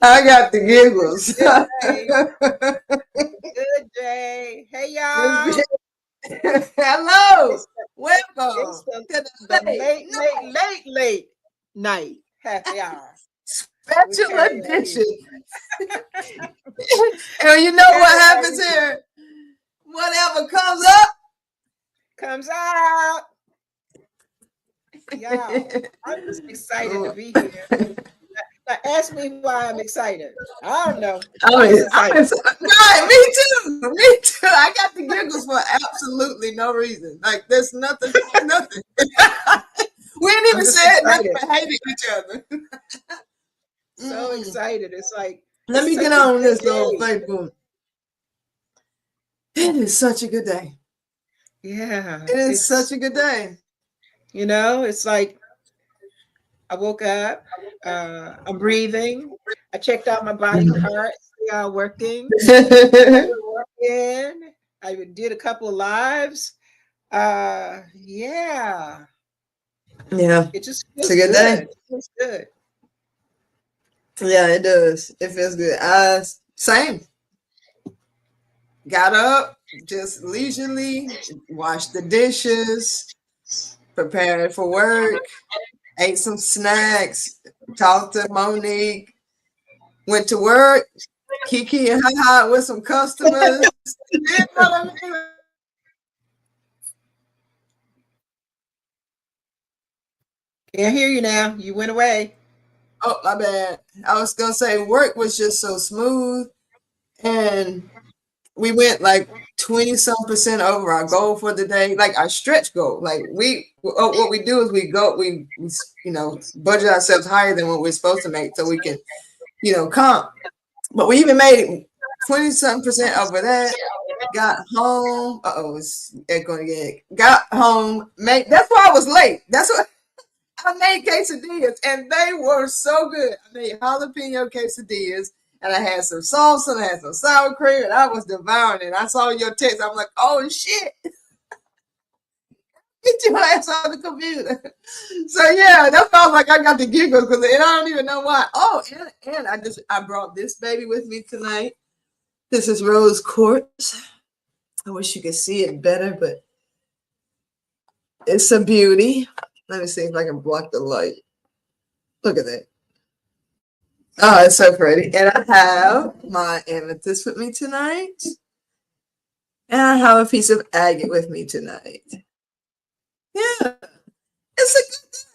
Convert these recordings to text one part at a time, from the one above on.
I got the giggles. Good day. Good day. Hey, y'all. Hello. It's Welcome it's the, to the the late, late, late, late night happy hour with special Carrie edition. Irene. And you know what Carrie happens Irene here? Whatever comes up. comes out. Y'all, I'm just excited to Oh, be here. Now, ask me why I'm excited. I don't know. I'm I'm, just I'm excited. right, me too. Me too. I got the giggles for absolutely no reason. Like there's nothing, nothing. We ain't I'm even just said nothing excited. but hated each other. So Mm. excited. It's like, Let it's me get such a on good this little day. Facebook. It is such a good day. Yeah, It is such a good day. it's like I woke up, I'm breathing. I checked out my body parts, they are working. We're working. I did a couple of lives. Yeah, Yeah, it just it's a feels good day. good. It feels good. Yeah, it does. It feels good. Same. Got up, just leisurely, washed the dishes, prepared for work, ate some snacks, talked to Monique, went to work, Kiki and Ha with some customers. You know what I mean? Can't hear you now. You went away. Oh, my bad. I was gonna say work was just so smooth, and we went like 20 some percent over our goal for the day, like our stretch goal. Like what we do is we budget ourselves higher than what we're supposed to make so we can comp. But we even made it 20 some percent over that. Got home. It's echoing again. Got home. That's why I was late. That's what I made quesadillas, and they were so good. I made jalapeno quesadillas, and I had some salsa, and I had some sour cream, and I was devouring it. I saw your text. I'm like, oh shit, get your ass on the computer. So yeah, that's why I was like, I got the giggles because I don't even know why. Oh, and I brought this baby with me tonight. This is rose quartz. I wish you could see it better, but it's a beauty. Let me see if I can block the light. Look at that. Oh, it's so pretty. And I have my amethyst with me tonight. And I have a piece of agate with me tonight. Yeah, it's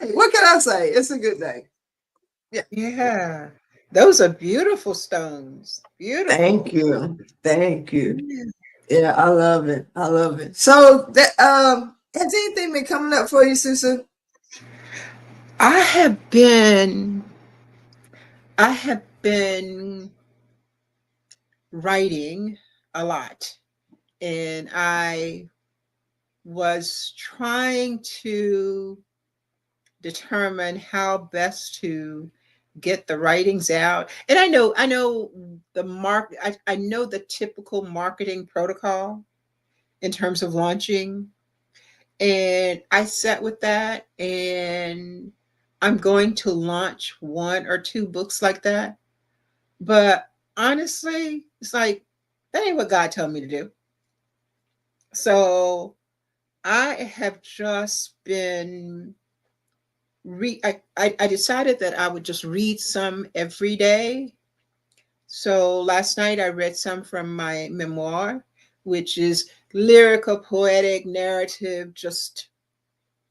a good day. What can I say? It's a good day. Yeah. Yeah, those are beautiful stones. Thank Beautiful. you. Thank you. Yeah. Yeah, I love it. I love it. So that has anything been coming up for you, Susan? I have been I have been writing a lot, and I was trying to determine how best to get the writings out. And I know I know the typical marketing protocol in terms of launching, and I sat with that, and I'm going to launch one or two books like that. But honestly, it's like that ain't what God told me to do. So I have just been I decided that I would just read some every day. So last night I read some from my memoir, which is lyrical, poetic, narrative, just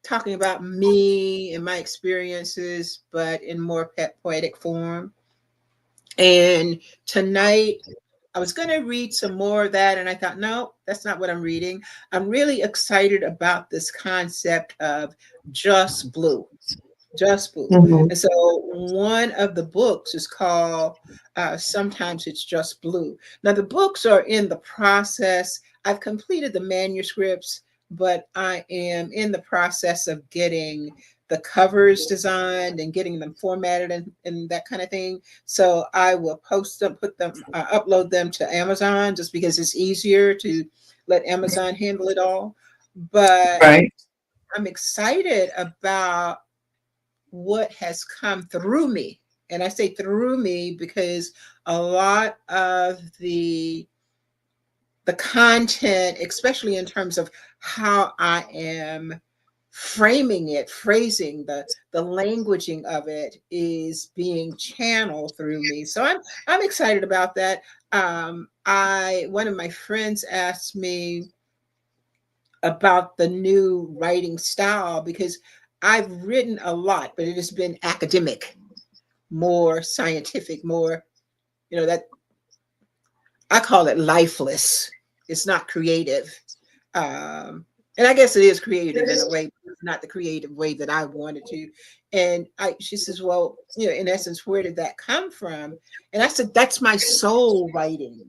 talking about me and my experiences, but in more poetic form. And tonight I was going to read some more of that. And I thought, no, that's not what I'm reading. I'm really excited about this concept of just blue, just blue. Mhm. And so one of the books is called Sometimes It's Just Blue. Now, the books are in the process. I've completed the manuscripts, but I am in the process of getting the covers designed and getting them formatted and that kind of thing. So I will post them, upload them to Amazon just because it's easier to let Amazon handle it all. But Right. I'm excited about what has come through me. And I say through me because a lot of the content, especially in terms of how I am framing it, phrasing the languaging of it, is being channeled through me. So I'm excited about that. I One of my friends asked me about the new writing style because I've written a lot, but it has been academic, more scientific, more, that I call it lifeless. It's not creative. And I guess it is creative in a way, but it's not the creative way that I wanted to. And she says, well, in essence, where did that come from? And I said, that's my soul writing.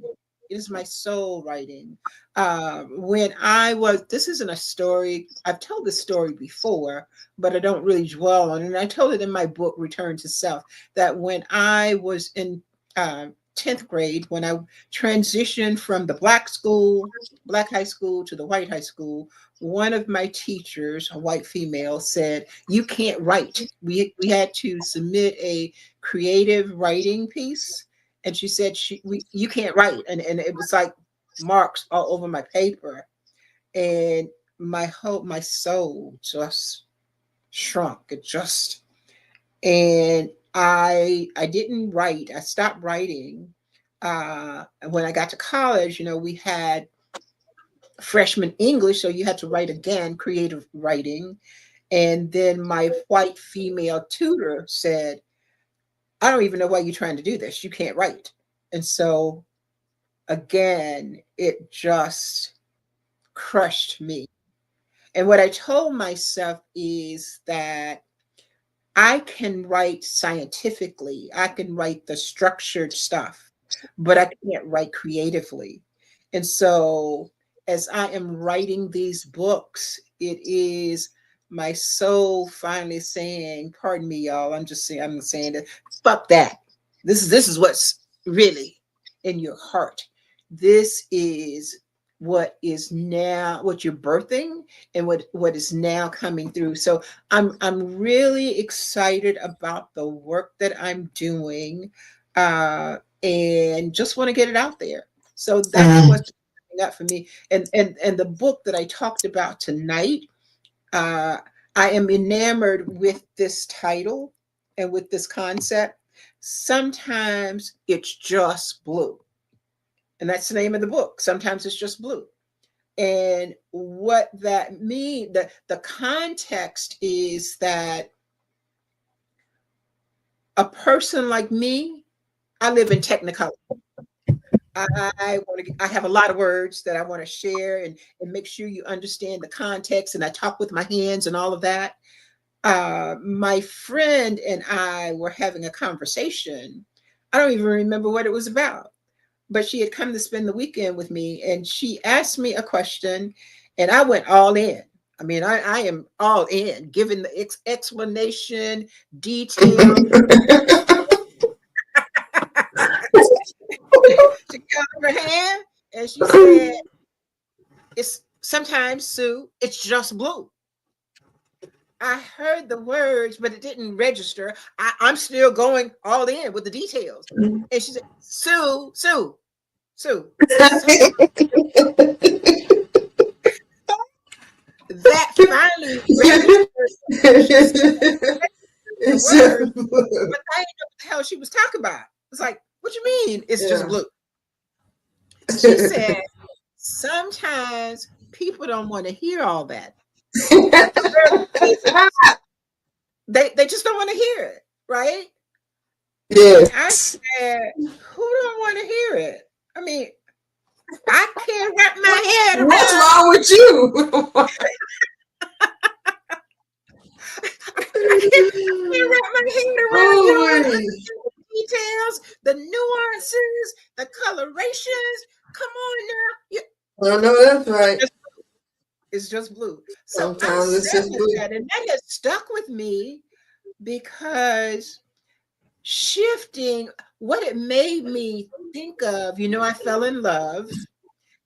It is my soul writing. When I was, this isn't a story, I've told this story before, but I don't really dwell on it. And I told it in my book, Return to Self, that when I was in 10th grade, when I transitioned from the black high school to the white high school, one of my teachers, a white female, said, "You can't write." We had to submit a creative writing piece, and she said, "You can't write," and it was like marks all over my paper, and my soul just shrunk. It just and I didn't write. I stopped writing. When I got to college, we had freshman English, so you had to write again, creative writing. And then my white female tutor said, "I don't even know why you're trying to do this. You can't write." And so again, it just crushed me. And what I told myself is that I can write scientifically, I can write the structured stuff, but I can't write creatively. And so, as I am writing these books, it is my soul finally saying, pardon me, y'all, I'm saying that, fuck that. This is what's really in your heart. This is what you're birthing, and what is now coming through. So I'm really excited about the work that I'm doing, and just want to get it out there. So that's what's coming up for me. And the book that I talked about tonight, uh, I am enamored with this title and with this concept. Sometimes it's just blue, and that's the name of the book. Sometimes it's just blue. And what that means, the context is that a person like me, I live in technicolor. I have a lot of words that I want to share, and make sure you understand the context. And I talk with my hands and all of that. My friend and I were having a conversation. I don't even remember what it was about, but she had come to spend the weekend with me, and she asked me a question, and I went all in. I mean, I am all in, giving the explanation, detail. She got her hand and she said, "It's sometimes, Sue, it's just blue." I heard the words, but it didn't register. I'm still going all in with the details. And she said, "Sue, Sue, Sue, that finally registered the word, but I didn't know what the hell she was talking about. It's like, what you mean? It's just blue. She said, sometimes people don't want to hear all that. At the very basics, they just don't want to hear it, right? And I Yes. said, who don't want to hear it? I mean, I can't wrap my head What's around. wrong with you? I can't wrap my head around Oh, the details, the nuances, the colorations. Come on now. I know that's right. It's just blue. So I Sometimes it's said just with blue. that, and that has stuck with me because shifting what it made me think of, I fell in love.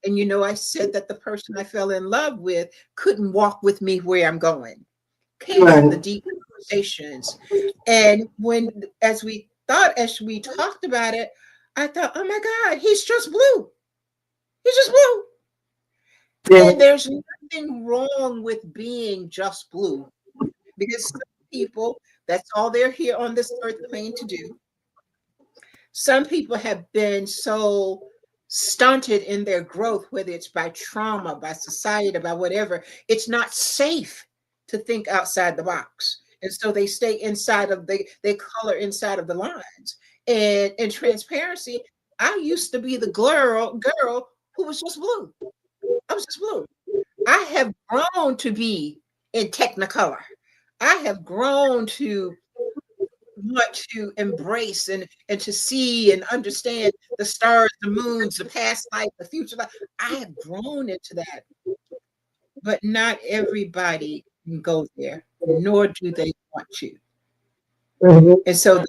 And I said that the person I fell in love with couldn't walk with me where I'm going. Came from the Right. deep conversations. And as we thought as we talked about it, I thought, oh my God, he's just blue. He's just blue. Yeah. And there's nothing wrong with being just blue because some people, that's all they're here on this earth plane to do. Some people have been so stunted in their growth, whether it's by trauma, by society, by whatever, it's not safe to think outside the box. And so they stay inside of they color inside of the lines. And in transparency, I used to be the girl who was just blue. I was just blue. I have grown to be in technicolor. I have grown to want to embrace and to see and understand the stars, the moons, the past life, the future life. I have grown into that, but not everybody can go there, nor do they want to. Mhm. And so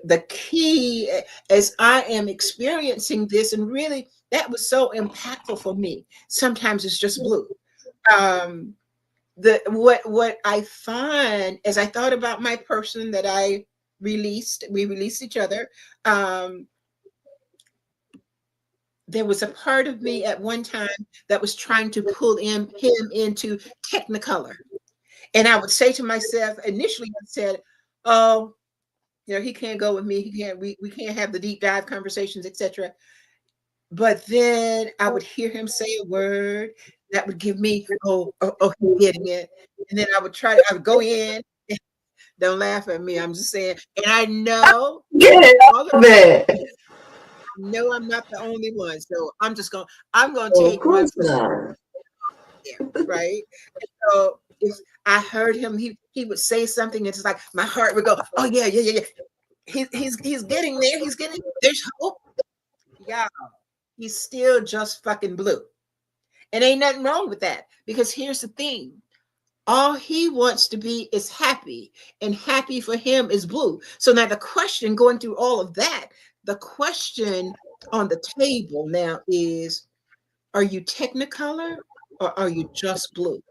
the key, as I am experiencing this, and really that was so impactful for me. Sometimes it's just blue. Um, the what I find as I thought about my person that we released each other. Um, there was a part of me at one time that was trying to pull him into Technicolor, and I would say to myself initially, I said, "Oh, he can't go with me. He can't. We can't have the deep dive conversations, etc." But then I would hear him say a word that would give me, oh, he's getting it. And then I would go in. Don't laugh at me. I'm just saying. And I know Get it all of out of it. know I'm not the only one. So I'm gonna Of take one course for not. there, right? So if I heard him, he would say something, and it's like my heart would go, oh yeah. He's getting there. He's getting there's hope. Yeah, he's still just fucking blue. And ain't nothing wrong with that. Because here's the thing. All he wants to be is happy, and happy for him is blue. So now the question going through all of that, the question on the table now is, are you technicolor or are you just blue?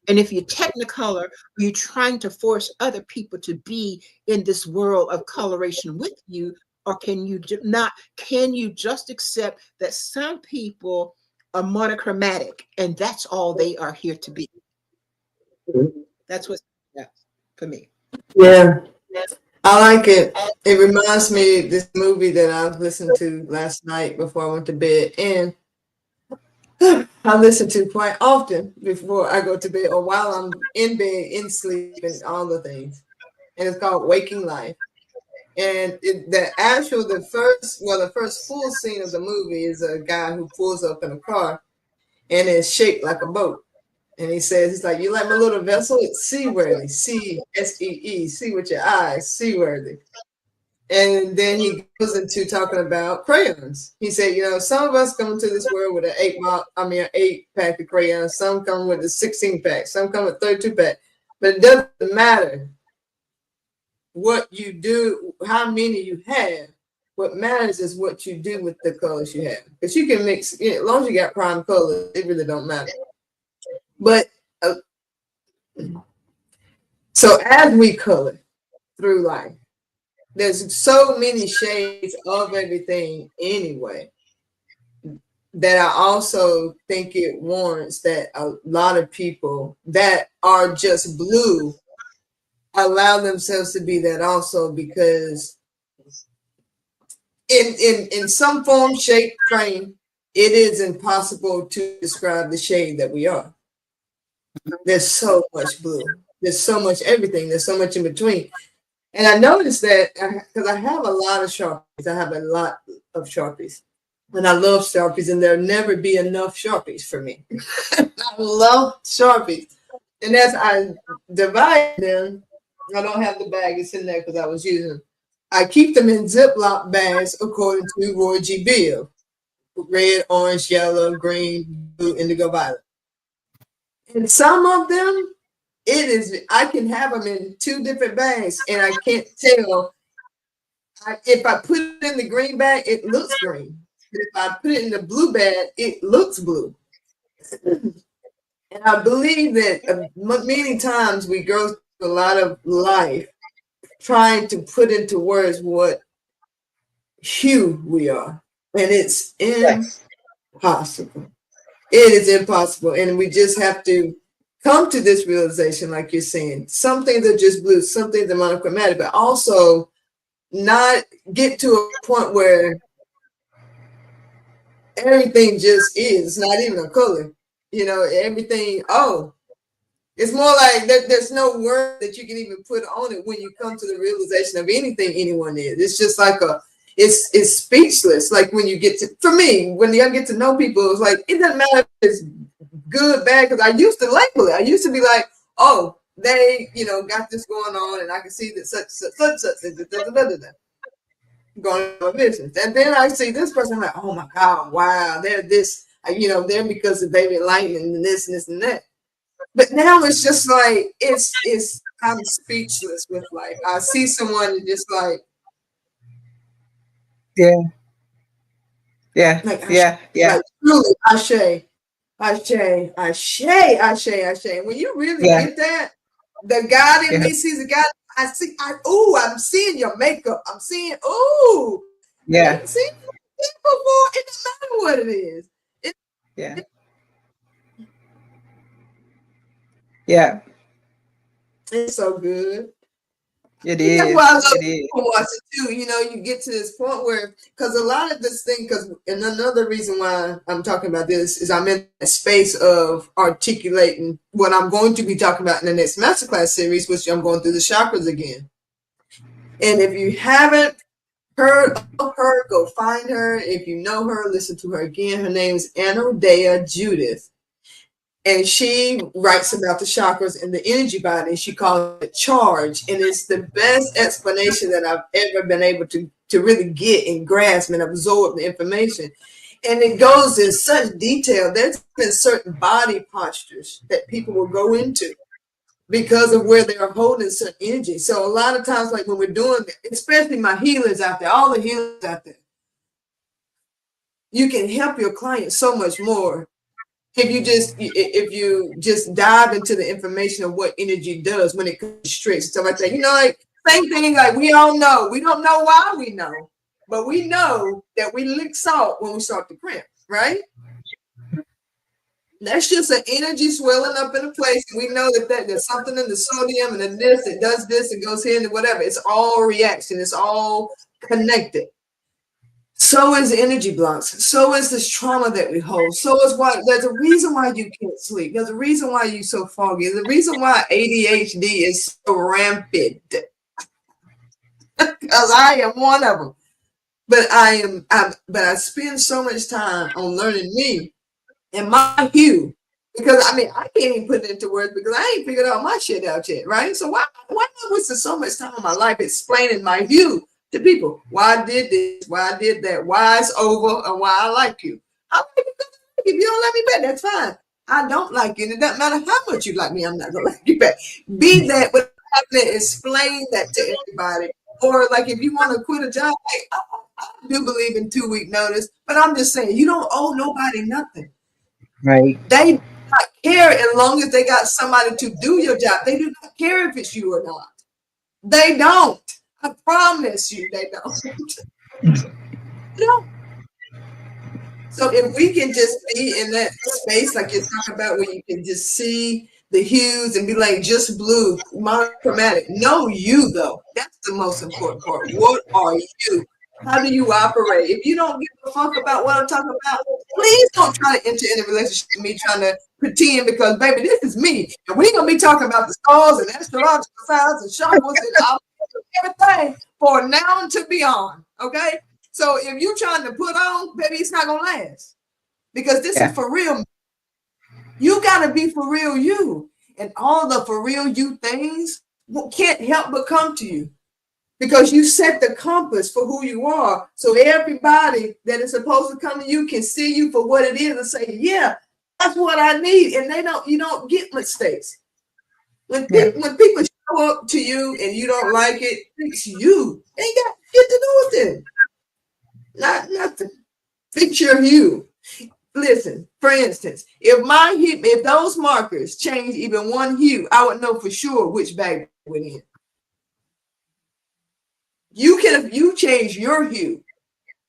And if you're technicolor, are you trying to force other people to be in this world of coloration with you? Or can you not, can you just accept that some people are monochromatic and that's all they are here to be? That's what's yeah, for me. Yeah, I like it. It reminds me of this movie that I listened to last night before I went to bed, and I listen to quite often before I go to bed or while I'm in bed, in sleep, and all the things. And it's called Waking Life. And the first full scene of the movie is a guy who pulls up in a car and it's shaped like a boat. And he says, he's like, you like my little vessel? It's seaworthy, C-S-E-E, see with your eyes, seaworthy. And then he goes into talking about crayons. He said, some of us come to this world with an 8 pack of crayons. Some come with a 16 pack. Some come with 32 pack. But it doesn't matter what you do, how many you have. What matters is what you do with the colors you have. Because you can mix, as long as you got prime colors, it really don't matter. But so as we color through life, there's so many shades of everything anyway, that I also think it warrants that a lot of people that are just blue allow themselves to be that also, because in some form, shape, frame, it is impossible to describe the shade that we are. There's so much blue. There's so much everything. There's so much in between. And I noticed that because I have a lot of Sharpies. I have a lot of Sharpies. And I love Sharpies, and there'll never be enough Sharpies for me. I love Sharpies. And as I divide them, I don't have the bag, it's in there because I was using them. I keep them in Ziploc bags according to Roy G. Biv. Red, orange, yellow, green, blue, indigo, violet. And some of them, I can have them in 2 different bags, and I can't tell. If I put it in the green bag, it looks green. If I put it in the blue bag, it looks blue. And I believe that many times we go through a lot of life trying to put into words what hue we are. And it's Yes. impossible. It is impossible. And we just have to come to this realization, like you're saying. Some things are just blue, some things are monochromatic, but also not get to a point where everything just is. It's not even a color. You know, everything, oh, it's more like there's no word that you can even put on it when you come to the realization of anything anyone is. It's just like it's speechless. Like when you get to, for me, when I get to know people, it's like, it doesn't matter if it's good, bad, because I used to label it. I used to be like, oh, they, got this going on, and I can see that such, going on my business. And then I see this person, I'm like, oh my God, wow, they're this, they're because of David Lightning and this and that. But now it's just like it's I'm speechless with life. I see someone and just Yeah. Yeah. like Yeah. Yeah. like truly Ashe, Ashe, Ashe, Ashe, Ashe. And when you really Yeah. get that, the God in Yeah. me sees the God. I'm seeing your makeup. I'm seeing, ooh, I Yeah. ain't seen it before. It doesn't matter what it is. It, Yeah. Yeah. it's so good. It That's why I is. love It is. people watching too. You get to this point where, because a lot of this thing, and another reason why I'm talking about this is I'm in a space of articulating what I'm going to be talking about in the next masterclass series, which I'm going through the chakras again. And if you haven't heard of her, go find her. If you know her, listen to her again. Her name is Anodea Judith. And she writes about the chakras and the energy body. She calls it charge. And it's the best explanation that I've ever been able to really get and grasp and absorb the information. And it goes in such detail. There's been certain body postures that people will go into because of where they're holding certain energy. So a lot of times, like when we're doing, especially my healers out there, all the healers out there, you can help your client so much more if you just dive into the information of what energy does when it comes to stress, stuff like that. Like same thing, like we all know. We don't know why we know, but we know that we lick salt when we start to cramp, right? That's just an energy swelling up in a place. We know that there's something in the sodium and then this, it does this, it goes here and whatever. It's all reaction. It's all connected. So is energy blocks. So is this trauma that we hold. So is why there's a reason why you can't sleep. There's a reason why you're so foggy. There's a reason why ADHD is so rampant. Because I am one of them. But I spend so much time on learning me and my hue. Because I can't even put it into words because I ain't figured out my shit out yet, right? So why am I wasting so much time in my life explaining my hue to people? Why I did this, why I did that, why it's over, and why I like you. I like you. If you don't like me back, that's fine. I don't like you, and it doesn't matter how much you like me, I'm not gonna like you back. Be that, but having to explain that to everybody. Or like if you want to quit a job, like, I do believe in 2-week notice, but I'm just saying you don't owe nobody nothing. Right. They do not care as long as they got somebody to do your job. They do not care if it's you or not. They don't. I promise you, they don't. No. So if we can just be in that space, like you're talking about, where you can just see the hues and be like, just blue, monochromatic. Know you, though. That's the most important part. What are you? How do you operate? If you don't give a fuck about what I'm talking about, please don't try to enter in a relationship with me trying to pretend, because, baby, this is me. And we're going to be talking about the stars and astrological signs and chakras and everything for now and to beyond, okay? So if you're trying to put on, baby, it's not gonna last, because this is for real. You gotta be for real you, and all the for real you things can't help but come to you because you set the compass for who you are. So everybody that is supposed to come to you can see you for what it is and say, yeah, that's what I need. And you don't get mistakes. When people show up to you and you don't like it, it's you. They ain't got shit to do with it. Not nothing. Fix your hue. Listen, for instance, if those markers change even one hue, I would know for sure which bag went in. You change your hue.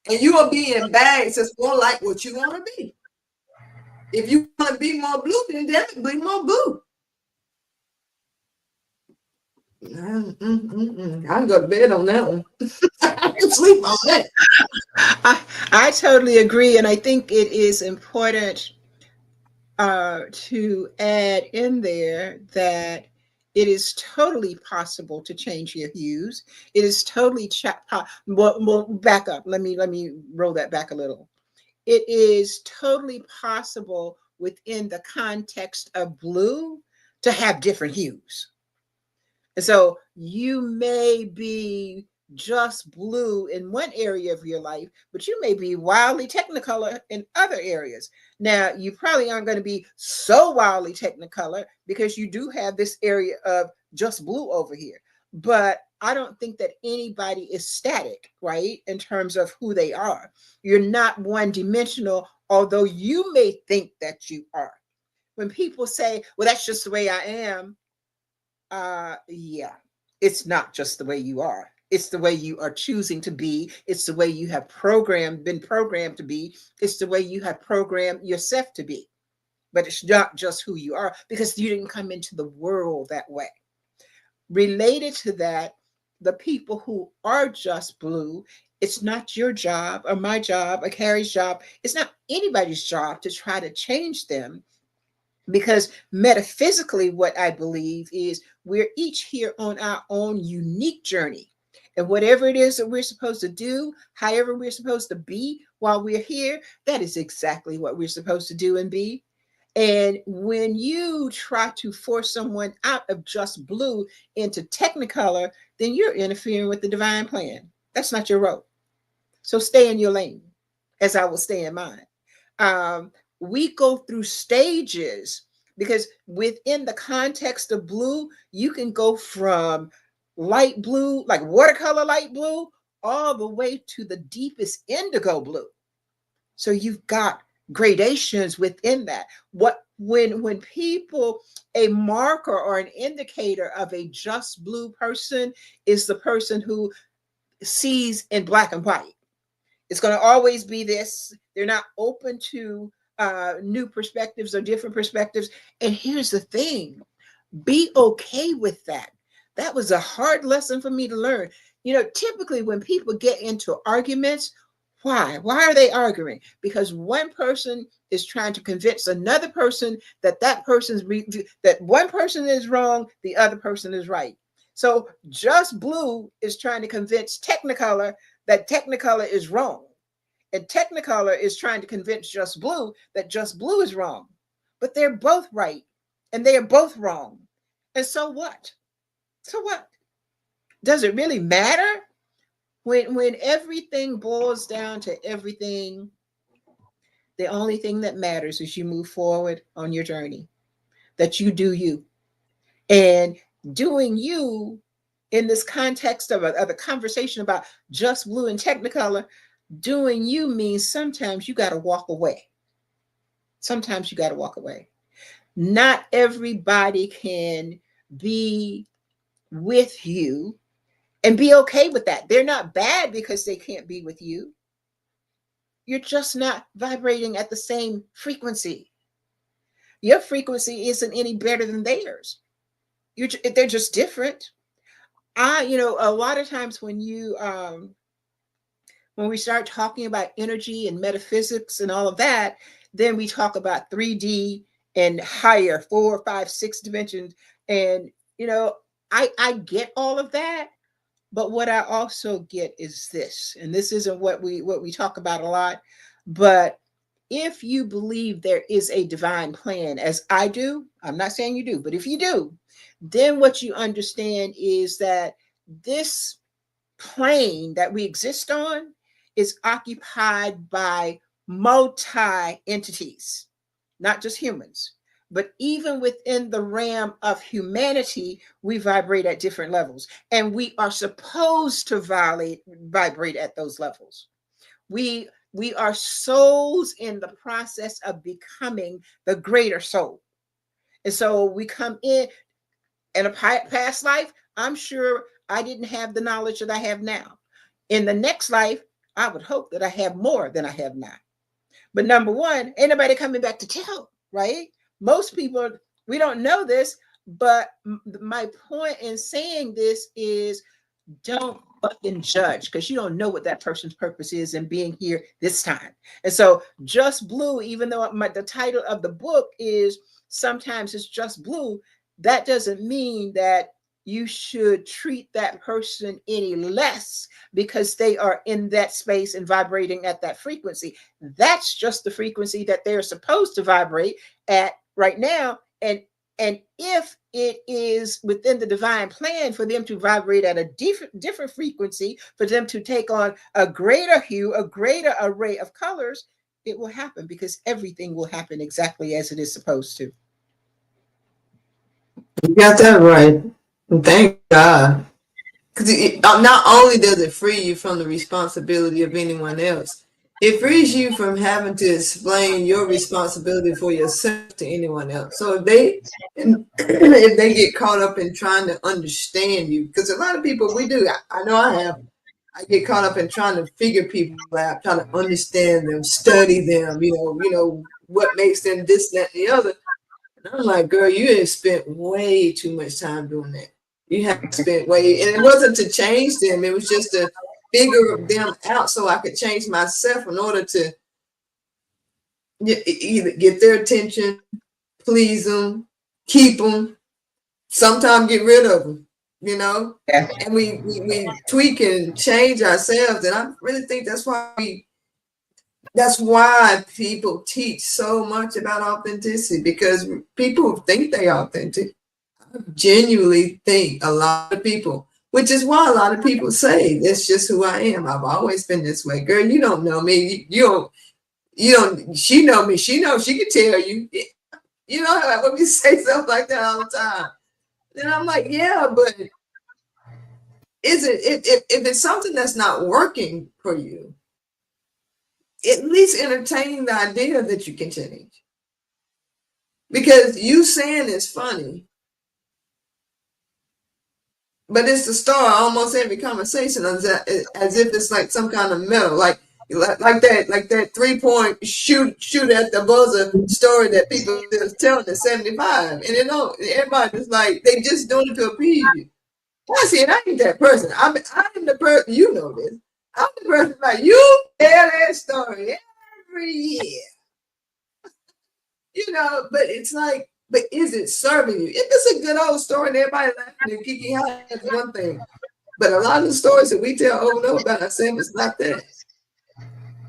And you will be in bags that's more like what you want to be. If you want to be more blue, then definitely more blue. I can go to bed on that one. I can sleep on that. I totally agree. And I think it is important to add in there that it is totally possible to change your hues. It is totally well, back up. Let me roll that back a little. It is totally possible within the context of blue to have different hues. And so you may be just blue in one area of your life, but you may be wildly technicolor in other areas. Now, you probably aren't going to be so wildly technicolor because you do have this area of just blue over here. But I don't think that anybody is static, right, in terms of who they are. You're not one dimensional, although you may think that you are. When people say, well, that's just the way I am, yeah, it's not just the way you are. It's the way you are choosing to be. It's the way you have been programmed to be. It's the way you have programmed yourself to be. But it's not just who you are because you didn't come into the world that way. Related to that, the people who are just blue, it's not your job or my job or Carrie's job. It's not anybody's job to try to change them, because metaphysically, what I believe is we're each here on our own unique journey. And whatever it is that we're supposed to do, however we're supposed to be while we're here, that is exactly what we're supposed to do and be. And when you try to force someone out of just blue into technicolor, then you're interfering with the divine plan. That's not your role. So stay in your lane, as I will stay in mine. Um, we go through stages because within the context of blue, you can go from light blue, like watercolor light blue, all the way to the deepest indigo blue. So you've got gradations within that. When people, a marker or an indicator of a just blue person is the person who sees in black and white. It's going to always be this. They're not open to new perspectives or different perspectives. And here's the thing, be okay with that. That was a hard lesson for me to learn. You know, typically when people get into arguments, why? Why are they arguing? Because one person is trying to convince another person that that one person is wrong, the other person is right. So just blue is trying to convince Technicolor that Technicolor is wrong. And Technicolor is trying to convince Just Blue that Just Blue is wrong. But they're both right and they are both wrong. And so what? So what? Does it really matter? When everything boils down to everything, the only thing that matters is you move forward on your journey, that you do you. And doing you in this context of a conversation about Just Blue and Technicolor, doing you means sometimes you got to walk away. Sometimes you got to walk away. Not everybody can be with you and be okay with that. They're not bad because they can't be with you. You're just not vibrating at the same frequency. Your frequency isn't any better than theirs. They're just different. A lot of times when we start talking about energy and metaphysics and all of that, then we talk about 3D and higher, 4, 5, 6 dimensions. And, I get all of that. But what I also get is this, and this isn't what we talk about a lot, but if you believe there is a divine plan, as I do, I'm not saying you do, but if you do, then what you understand is that this plane that we exist on is occupied by multi entities, not just humans. But even within the realm of humanity, we vibrate at different levels. And we are supposed to vibrate at those levels. We are souls in the process of becoming the greater soul. And so we come in a past life, I'm sure I didn't have the knowledge that I have now. In the next life, I would hope that I have more than I have now. But number one, ain't nobody coming back to tell, right? Most people, we don't know this, but my point in saying this is don't fucking judge, because you don't know what that person's purpose is in being here this time. And so Just Blue, even though the title of the book is Sometimes It's Just Blue, that doesn't mean that you should treat that person any less because they are in that space and vibrating at that frequency. That's just the frequency that they're supposed to vibrate at right now. And if it is within the divine plan for them to vibrate at a different frequency, for them to take on a greater hue, a greater array of colors, it will happen, because everything will happen exactly as it is supposed to. You got that right. Thank God. Because not only does it free you from the responsibility of anyone else, it frees you from having to explain your responsibility for yourself to anyone else. So if they get caught up in trying to understand you, because a lot of people, we do, I know I have, I get caught up in trying to figure people out, trying to understand them, study them, what makes them this, that, and the other. And I'm like, girl, you have spent way too much time doing that. You have spent way, and it wasn't to change them. It was just to figure them out so I could change myself in order to either get their attention, please them, keep them, sometimes get rid of them, Yeah. and we tweak and change ourselves. And I really think that's why people teach so much about authenticity, because people think they're authentic. I genuinely think a lot of people, which is why a lot of people say, that's just who I am. I've always been this way. Girl, you don't know me. You don't, she know me. She knows, she can tell you. When we say stuff like that all the time. Then I'm like, yeah, but is it, if it's something that's not working for you, at least entertain the idea that you can change. Because you saying it's funny, but it's the start of almost every conversation, as if it's like some kind of medal, like that 3-point shoot at the buzzer story that people just telling at 75, and everybody just like they just doing it to appease you. I see, I ain't that person. I'm the person. You know this. I'm the person like you tell that story every year. But it's like, but is it serving you? If it's a good old story and everybody laughing and kicking out, that's one thing. But a lot of the stories that we tell over and over about ourselves, it's not that.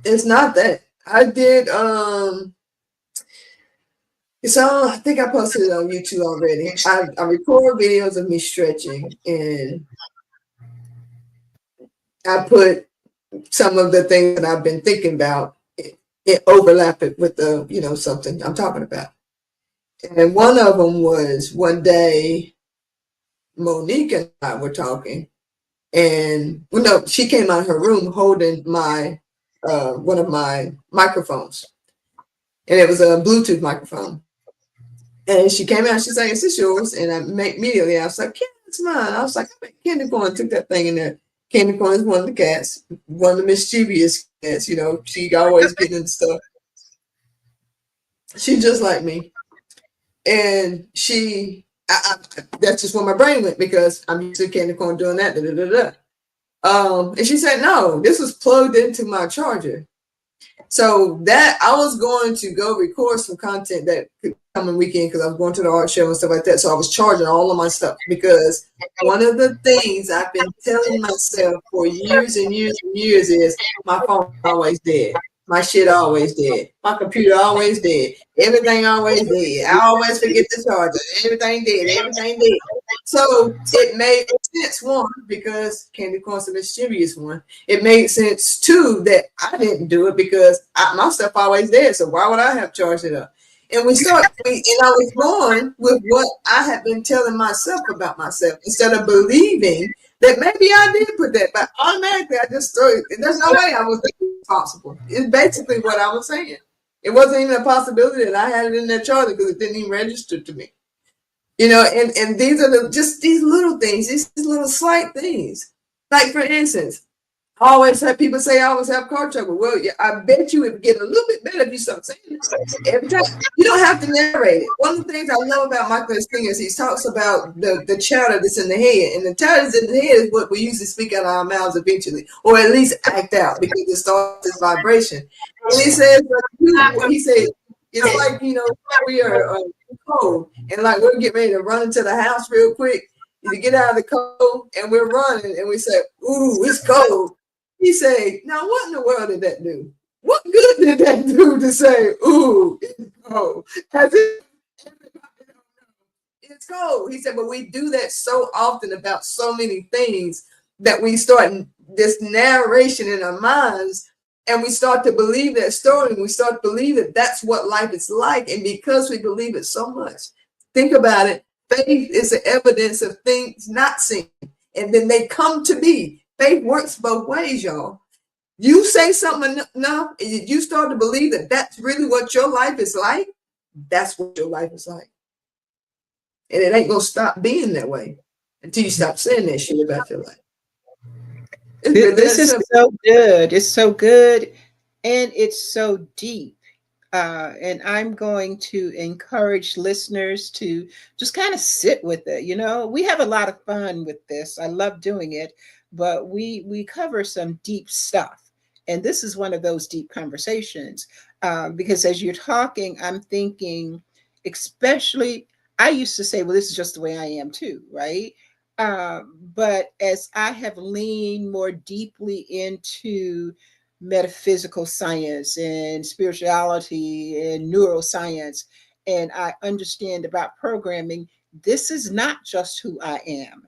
It's not that. I did, I think I posted it on YouTube already. I record videos of me stretching, and I put some of the things that I've been thinking about, it overlap it with the, something I'm talking about. And one of them was one day Monique and I were talking, and she came out of her room holding my one of my microphones, and it was a Bluetooth microphone. And she came out, she's like, "Is this yours?" And immediately I was like, "Yeah, it's mine." I was like, "I bet Candy Corn took that thing in there." Candy Corn is one of the cats, one of the mischievous cats, she always getting into stuff. She's just like me. And that's just where my brain went, because I'm used to Candy Corn doing that. And she said, "No, this was plugged into my charger." So that I was going to go record some content that could come in weekend, because I was going to the art show and stuff like that. So I was charging all of my stuff, because one of the things I've been telling myself for years and years and years is my phone always dead. My shit always dead. My computer always dead. Everything always dead. I always forget the charger. Everything dead. Everything dead. So it made sense, one, because Candy Corn's a mischievous one. It made sense, two, that I didn't do it because my stuff always dead. So why would I have charged it up? And and I was going with what I had been telling myself about myself, instead of believing that maybe I did put that, but automatically I just threw it. There's no way I was possible. It's basically what I was saying. It wasn't even a possibility that I had it in that charger, because it didn't even register to me. And these are just these little things, these little slight things. Like, for instance, I always have people say I always have car trouble. Well, yeah, I bet you it would get a little bit better if you start saying it. Every time you don't have to narrate it. One of the things I love about Michael Singer is he talks about the chatter that's in the head, and the chatter that's in the head is what we usually speak out of our mouths eventually, or at least act out because it starts this vibration. And he says, he said, it's like we are cold, and like we're getting ready to run into the house real quick. You get out of the cold, and we're running, and we say, "Ooh, it's cold." He say, "Now what in the world did that do? What good did that do to say, ooh, it's cold?" As if it's cold. He said, but we do that so often about so many things that we start this narration in our minds, and we start to believe that story, and we start to believe that that's what life is like. And because we believe it so much, think about it, faith is the evidence of things not seen, and then they come to be. Faith works both ways, y'all. You say something enough, and you start to believe that that's really what your life is like, that's what your life is like. And it ain't gonna stop being that way until you stop saying that shit about your life. It's really This that is simple. so good. It's so good, and it's so deep. And I'm going to encourage listeners to just kind of sit with it. You know, we have a lot of fun with this. I love doing it, but we cover some deep stuff, and this is one of those deep conversations. Because as you're talking, I'm thinking, especially, I used to say, "Well, this is just the way I am too," right? But as I have leaned more deeply into metaphysical science and spirituality and neuroscience, and I understand about programming, this is not just who I am.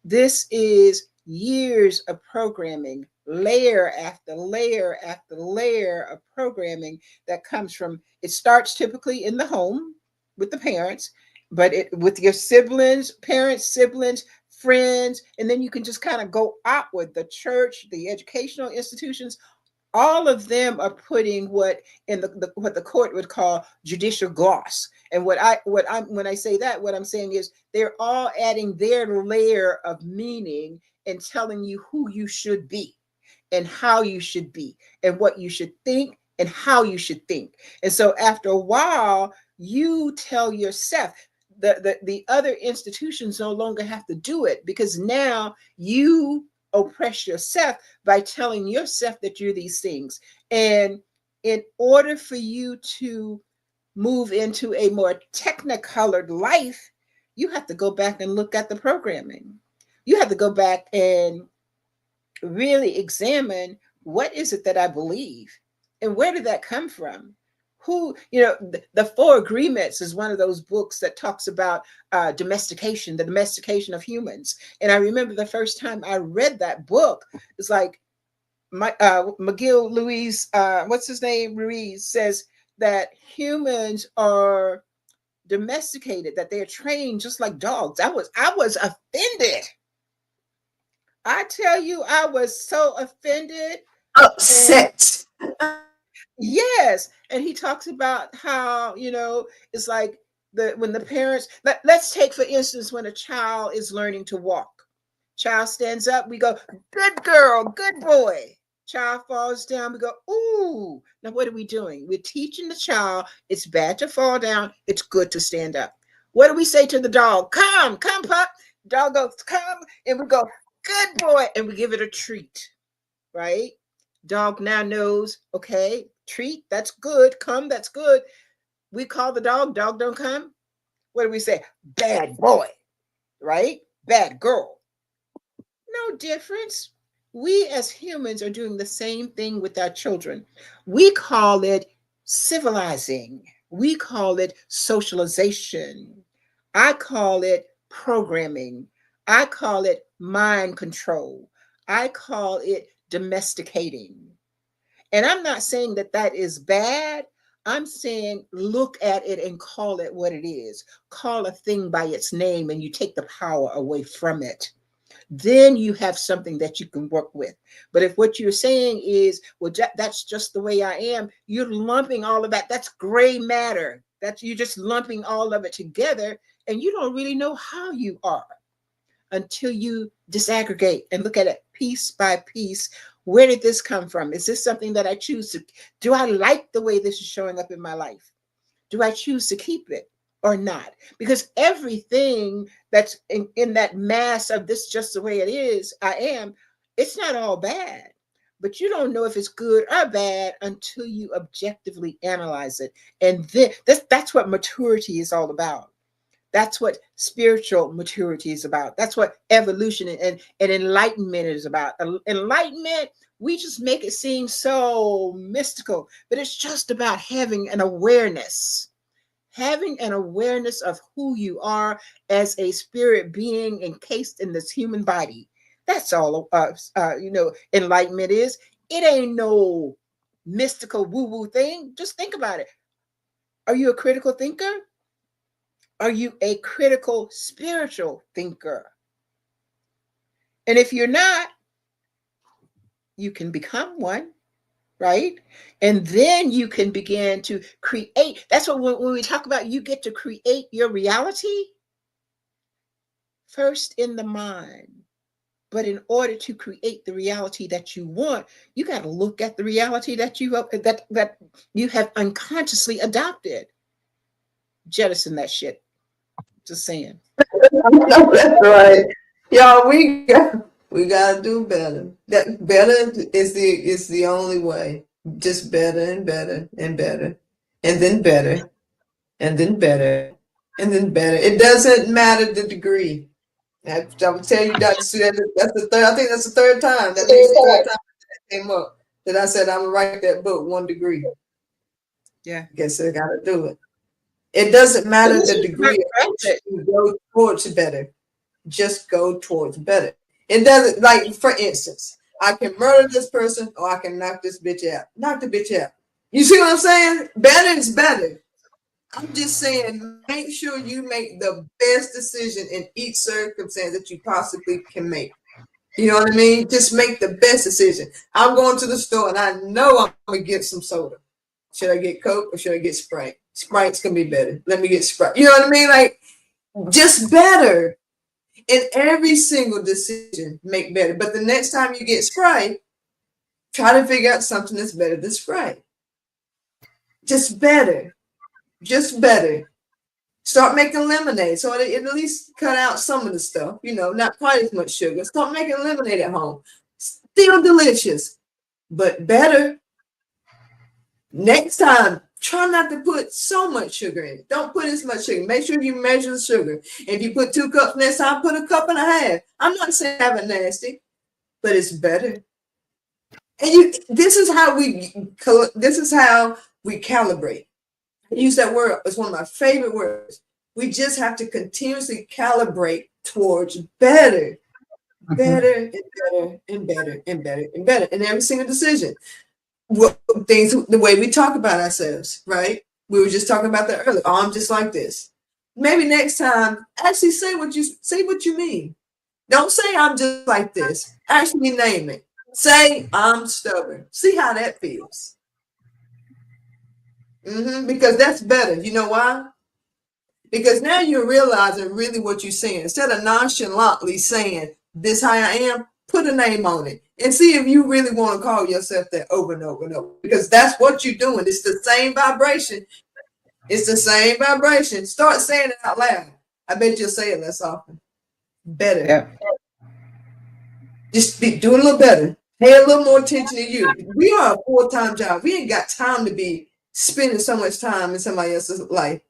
This is years of programming, layer after layer after layer of programming that comes from, it starts typically in the home with the parents, but with your siblings, parents, siblings, friends, and then you can just kind of go outward, the church, the educational institutions, all of them are putting what in what the court would call judicial gloss. And what I'm when I say that, what I'm saying is they're all adding their layer of meaning and telling you who you should be and how you should be and what you should think and how you should think. And so after a while, you tell yourself, the other institutions no longer have to do it, because now you oppress yourself by telling yourself that you're these things. And in order for you to move into a more technicolored life, you have to go back and look at the programming. You have to go back and really examine, what is it that I believe, and where did that come from? Who, the Four Agreements is one of those books that talks about domestication, the domestication of humans. And I remember the first time I read that book, it's like McGill Louise, what's his name, Ruiz, says that humans are domesticated, that they're trained just like dogs. I was offended. I tell you, I was so offended. And Upset. yes, and he talks about how, it's like when the parents, let's take for instance when a child is learning to walk. Child stands up, we go, "Good girl, good boy." Child falls down, we go, "Ooh." Now what are we doing? We're teaching the child it's bad to fall down, it's good to stand up. What do we say to the dog? Come, come, pup. Dog goes, "Come," and we go, "Good boy," and we give it a treat, right? Dog now knows, okay, treat, that's good. Come, that's good. We call the dog, dog don't come. What do we say? Bad boy, right? Bad girl. No difference. We as humans are doing the same thing with our children. We call it civilizing, we call it socialization. I call it programming. I call it mind control. I call it domesticating. And I'm not saying that that is bad. I'm saying look at it and call it what it is. Call a thing by its name and you take the power away from it. Then you have something that you can work with. But if what you're saying is, well, that's just the way I am, you're lumping all of that. That's gray matter. That's, you're just lumping all of it together, and you don't really know how you are until you disaggregate and look at it piece by piece. Where did this come from? Is this something that I choose to? Do I like the way this is showing up in my life? Do I choose to keep it or not? Because everything that's in that mass of this just the way it is, I am, it's not all bad. But you don't know if it's good or bad until you objectively analyze it. And then that's what maturity is all about. That's what spiritual maturity is about. That's what evolution and enlightenment is about. Enlightenment, we just make it seem so mystical, but it's just about having an awareness. Having an awareness of who you are as a spirit being encased in this human body. That's all enlightenment is. It ain't no mystical woo-woo thing. Just think about it. Are you a critical thinker? Are you a critical spiritual thinker? And if you're not, you can become one, right? And then you can begin to create. That's what when we talk about you get to create your reality first in the mind. But in order to create the reality that you want, you got to look at the reality that you have unconsciously adopted. Jettison that shit. Just saying. No, that's right. Y'all, we gotta do better. That better is the only way. Just better and better and better. And then better. And then better. And then better. It doesn't matter the degree. I will tell you, Dr. Sue, that's the third. I think that's the third time. That makes the third time that came up that I said I'm gonna write that book 1 degree. Yeah. Guess I gotta do it. It doesn't matter the degree of which you go towards better. Just go towards better. It doesn't, like, for instance, I can murder this person or I can knock this bitch out. Knock the bitch out. You see what I'm saying? Better is better. I'm just saying, make sure you make the best decision in each circumstance that you possibly can make. You know what I mean? Just make the best decision. I'm going to the store and I know I'm going to get some soda. Should I get Coke or should I get Sprite? Sprite's going to be better. Let me get Sprite. You know what I mean? Like, just better. In every single decision, make better. But the next time you get Sprite, try to figure out something that's better than Sprite. Just better. Just better. Start making lemonade. So it at least cut out some of the stuff, not quite as much sugar. Start making lemonade at home. Still delicious, but better. Next time, try not to put so much sugar in it. Don't put as much sugar. Make sure you measure the sugar. If you put 2 cups next time, put 1.5 cups. I'm not saying have it nasty, but it's better. And this is how we calibrate. I use that word. It's one of my favorite words. We just have to continuously calibrate towards better, better and better and better and better and better in every single decision. Things, the way we talk about ourselves, right? We were just talking about that earlier. Oh, I'm just like this. Maybe next time, actually say what you mean. Don't say I'm just like this. Actually name it. Say I'm stubborn. See how that feels. Because that's better. You know why? Because now you're realizing really what you're saying. Instead of nonchalantly saying this how I am, put a name on it and see if you really want to call yourself that over and over and over. Because that's what you're doing. It's the same vibration. It's the same vibration. Start saying it out loud. I bet you'll say it less often. Better. Yeah. Just be doing a little better. Pay a little more attention to you. We are a full-time job. We ain't got time to be spending so much time in somebody else's life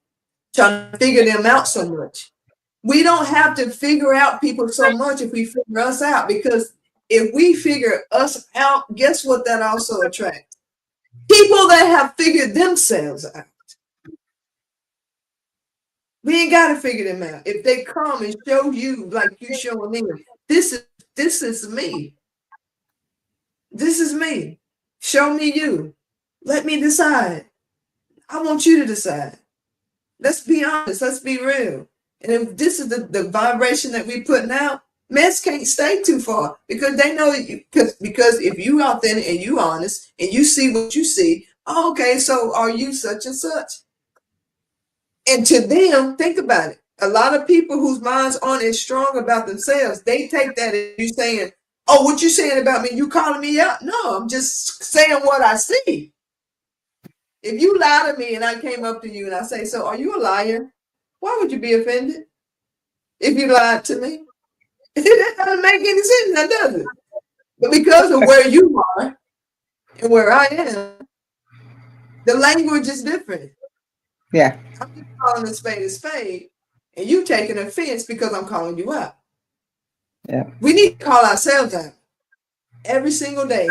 trying to figure them out so much. We don't have to figure out people so much if we figure us out, because if we figure us out, guess what that also attracts? People that have figured themselves out. We ain't got to figure them out. If they come and show you like you showing them, this is me. This is me. Show me you. Let me decide. I want you to decide. Let's be honest. Let's be real. And if this is the vibration that we putting out, mess can't stay too far, because they know you. Because if you authentic and you honest and you see what you see, oh, okay, so are you such and such? And to them, think about it. A lot of people whose minds aren't as strong about themselves, they take that as you saying, Oh, what you saying about me? You calling me out? No, I'm just saying what I see. If you lie to me and I came up to you and I say, so are you a liar? Why would you be offended if you lied to me? It doesn't make any sense, now does it? But because of where you are and where I am, the language is different. Yeah. I'm just calling a spade, and you taking offense because I'm calling you out. Yeah. We need to call ourselves out every single day.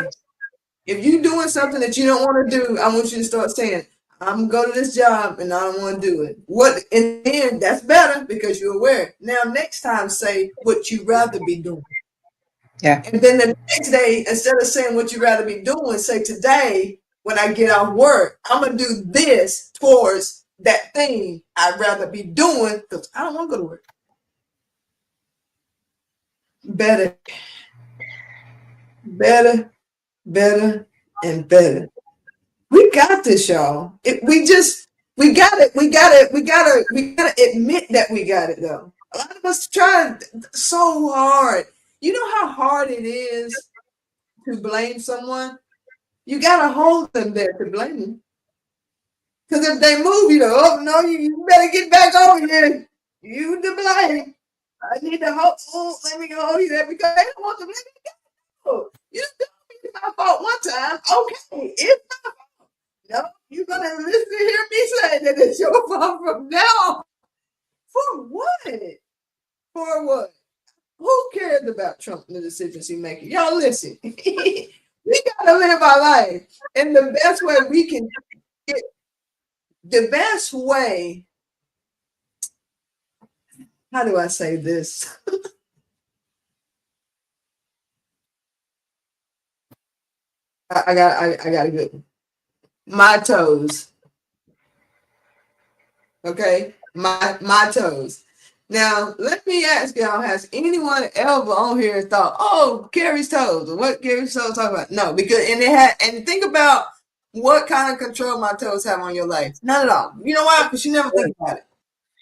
If you're doing something that you don't want to do, I want you to start saying, I'm going to go to this job and I don't want to do it. What in the end, that's better because you're aware. Now, next time, say what you'd rather be doing. Yeah. And then the next day, instead of saying what you'd rather be doing, say today, when I get off work, I'm going to do this towards that thing I'd rather be doing because I don't want to go to work. Better, better, better, and better. We got this, y'all. We got it. We gotta admit that we got it though. A lot of us try so hard. You know how hard it is to blame someone? You gotta hold them there to blame them. Because if they move, you know, oh no, you better get back over here. You to blame. I need to hold, oh, let me hold you there because they don't want to let me go. You told me it's my fault one time. Okay, it's my fault. No, you're gonna listen to hear me say that it's your fault from now on. For what? For what? Who cares about Trump and the decisions he making? Y'all listen. We gotta live our life. And the best way we can get the best way, how do I say this? I got a good one. My toes. Okay? My toes. Now, let me ask y'all, has anyone ever on here thought, oh, Carrie's toes, or what Carrie's toes talk about? No, because and think about what kind of control my toes have on your life. Not at all. You know why? Because you never think about it.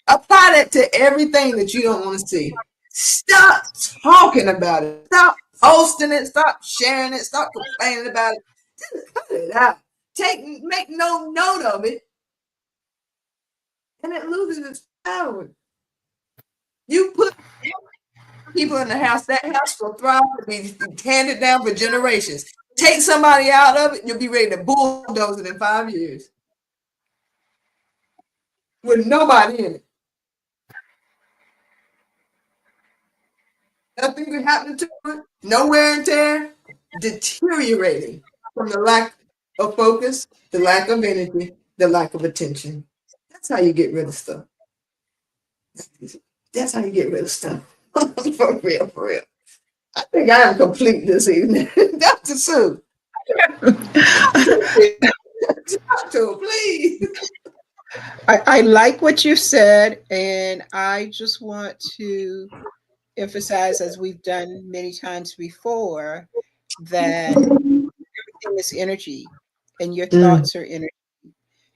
Apply that to everything that you don't want to see. Stop talking about it. Stop posting it. Stop sharing it. Stop complaining about it. Just cut it out. Make no note of it, and it loses its power. You put people in the house, that house will thrive and be handed down for generations. Take somebody out of it, you'll be ready to bulldoze it in 5 years with nobody in it. Nothing could happen to it, no wear and tear, deteriorating from the lack of focus, the lack of energy, the lack of attention. That's how you get rid of stuff. That's how you get rid of stuff. For real, for real. I think I am complete this evening. Dr. Sue. Talk to him, please. I like what you said, and I just want to emphasize, as we've done many times before, that everything is energy, and your Mm, thoughts are energy.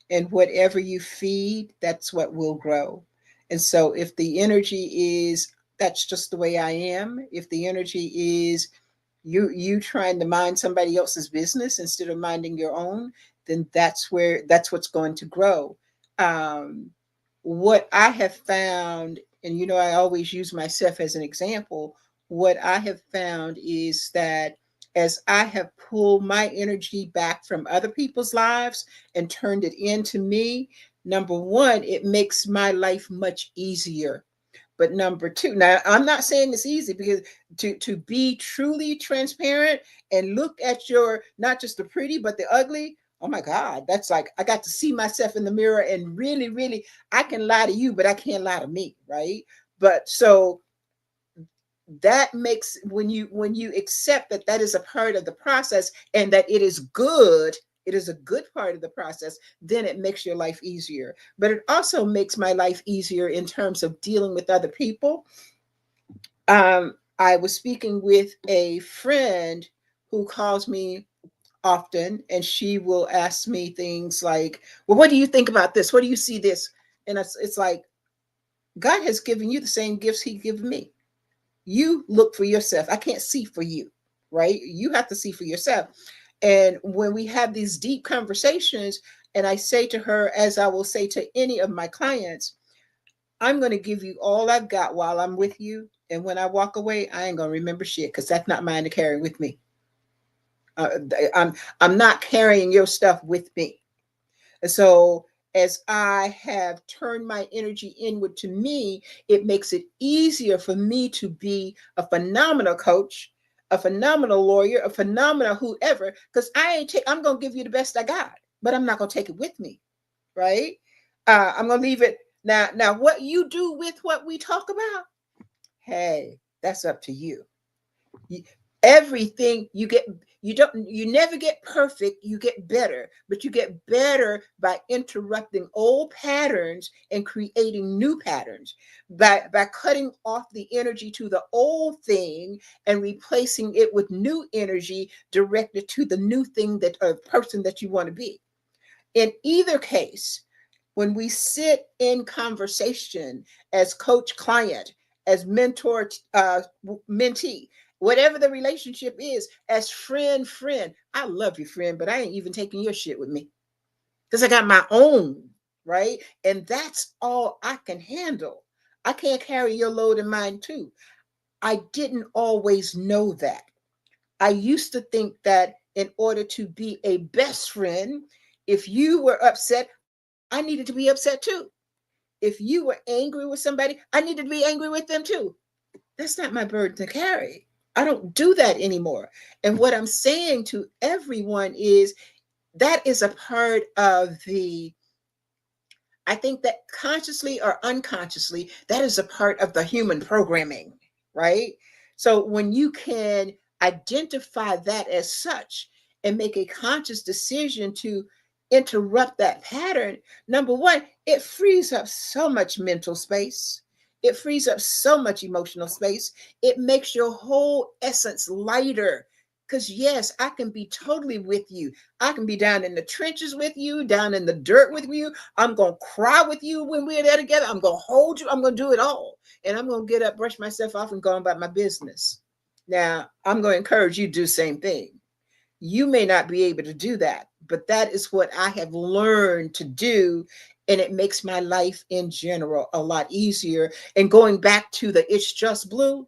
And whatever you feed, that's what will grow. And so if the energy is that's just the way I am, if the energy is you trying to mind somebody else's business instead of minding your own, then that's what's going to grow. um, what I have found, and I always use myself as an example, what I have found is that as I have pulled my energy back from other people's lives and turned it into me, number one, it makes my life much easier. But number two, now I'm not saying it's easy, because to be truly transparent and look at your, not just the pretty but the ugly, oh my God, that's like I got to see myself in the mirror and really, really, I can lie to you, but I can't lie to me, right? But so that makes, when you accept that that is a part of the process and that it is good, it is a good part of the process, then it makes your life easier. But it also makes my life easier in terms of dealing with other people. I was speaking with a friend who calls me often, and she will ask me things like, well, what do you think about this? What do you see this? And it's like, God has given you the same gifts he given me. You look for yourself. I can't see for you. right? You have to see for yourself. And when we have these deep conversations, and I say to her, as I will say to any of my clients, I'm going to give you all I've got while I'm with you. And when I walk away, I ain't going to remember shit because that's not mine to carry with me. Uh, I'm, I'm not carrying your stuff with me. And so as I have turned my energy inward to me, it makes it easier for me to be a phenomenal coach, a phenomenal lawyer, a phenomenal whoever, because I'm gonna give you the best I got, but I'm not gonna take it with me, right? I'm gonna leave it now. What you do with what we talk about, hey, that's up to you. Everything you get, you never get perfect, you get better, but you get better by interrupting old patterns and creating new patterns, by cutting off the energy to the old thing and replacing it with new energy directed to the new thing, that or person that you want to be. In either case, when we sit in conversation as coach client, as mentor mentee, whatever the relationship is, as friend, I love you, friend, but I ain't even taking your shit with me because I got my own, right? And that's all I can handle. I can't carry your load and mine too. I didn't always know that. I used to think that in order to be a best friend, if you were upset, I needed to be upset too. If you were angry with somebody, I needed to be angry with them too. That's not my burden to carry. I don't do that anymore. And what I'm saying to everyone is that is a part of the, I think that consciously or unconsciously, that is a part of the human programming, right? So when you can identify that as such and make a conscious decision to interrupt that pattern, number one, it frees up so much mental space. It frees up so much emotional space. It makes your whole essence lighter. Because, yes, I can be totally with you. I can be down in the trenches with you, down in the dirt with you. I'm going to cry with you when we're there together. I'm going to hold you. I'm going to do it all. And I'm going to get up, brush myself off, and go about my business. Now, I'm going to encourage you to do the same thing. You may not be able to do that, but that is what I have learned to do. And it makes my life in general a lot easier. And going back to the It's Just Blue,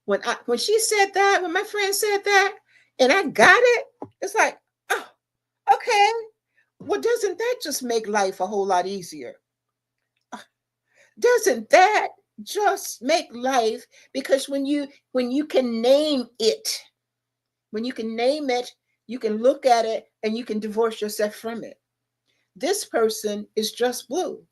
when she said that, when my friend said that, and I got it, it's like, oh, okay. Well, doesn't that just make life a whole lot easier? Doesn't that just make life, because when you can name it, when you can name it, you can look at it and you can divorce yourself from it. This person is just blue.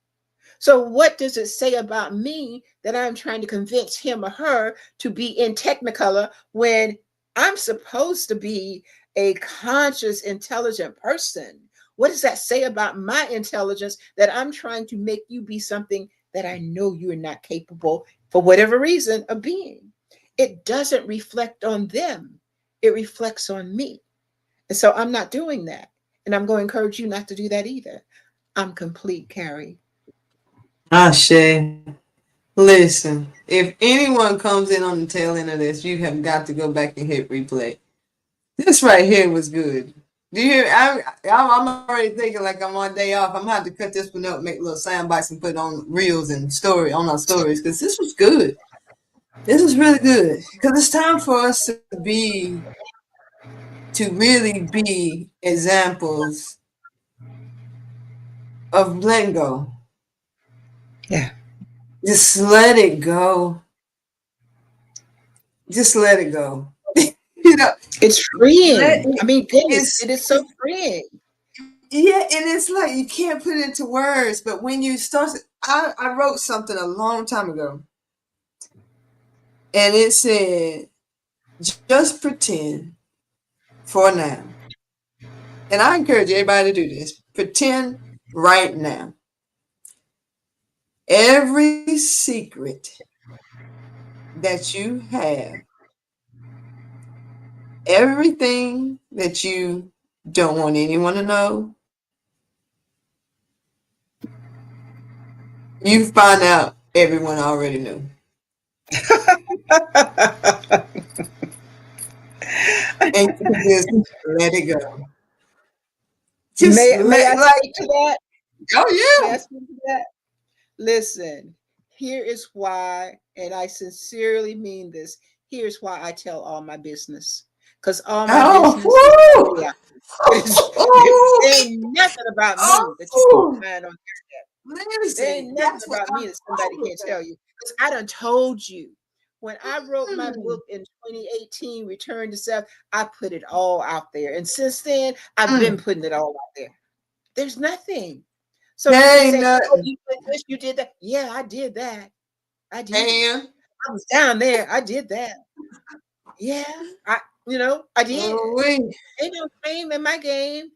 So what does it say about me that I'm trying to convince him or her to be in Technicolor when I'm supposed to be a conscious, intelligent person? What does that say about my intelligence that I'm trying to make you be something that I know you're not capable, for whatever reason, of being? It doesn't reflect on them. It reflects on me. And so I'm not doing that. And I'm going to encourage you not to do that either. I'm complete, Carrie. Shay. Listen, if anyone comes in on the tail end of this, you have got to go back and hit replay. This right here was good. Do you hear? I'm already thinking like I'm on day off. I'm gonna have to cut this one up, make little sound bites, and put on reels and story on our stories because this was good. This is really good because it's time for us to really be examples of letting go. Yeah. Just let it go. Just let it go. you know, It's let freeing. I mean, goodness, it's it is so freeing. yeah, and it's like you can't put it into words, but when you start, I wrote something a long time ago, and it said, "Just pretend for now." And I encourage everybody to do this. Pretend right now. Every secret that you have, everything that you don't want anyone to know, you find out everyone already knew. and you can just let it go. Just May let I like, speak to that? May oh I speak to that? Listen, here is why, and I sincerely mean this. Here's why I tell all my business. Because all my yeah. business is Oh, yeah. woo! There ain't nothing about me that you can Oh, find on. There listen, ain't nothing that's what about I'm me that somebody talking can't tell you. Because I done told you. When I wrote my about. book in 2018, Return to Self, I put it all out there. And since then, I've been Mm. putting it all out there. There's nothing. So you There can ain't say, oh, nothing. you did this, you did that. Yeah, I did that. I did. And I was down there. I did that. Yeah, I did. oh, we. Ain't no shame in my game.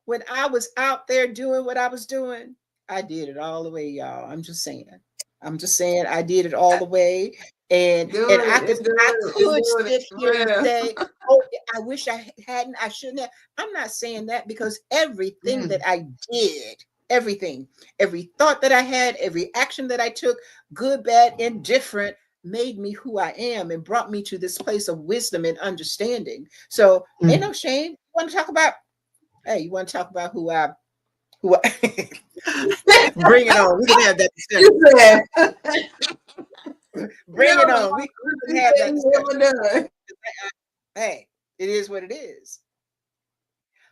When I was out there doing what I was doing, I did it all the way, y'all. I'm just saying. I'm just saying I did it all the way. And Doing I it, could it's doing I it, it's could doing it sit here and for say, oh, I wish I hadn't, I shouldn't have. I'm not saying that because everything real. that I did, everything, every thought that I had, every action that I took, good, bad, indifferent, made me who I am and brought me to this place of wisdom and understanding. So ain't Mm. no shame. You want to talk about, hey, you want to talk about who I bring it on. We can have that discussion. You said, Bring no, it on. We can have that you discussion. ever done. Hey, it is what it is.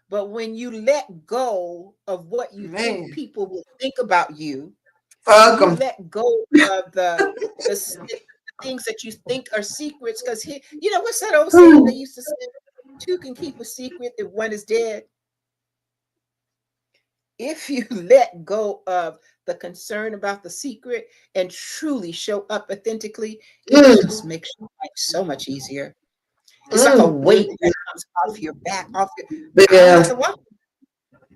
But when you let go of what you think Man, people will think about you, when fuck you 'em. let go of the things that you think are secrets, because what's that old saying they used to say? Two can keep a secret if one is dead. If you let go of the concern about the secret and truly show up authentically, it Mm, just makes your life so much easier. It's like a mm, mm. weight that comes off your back, off your. I don't have Yeah, to walk.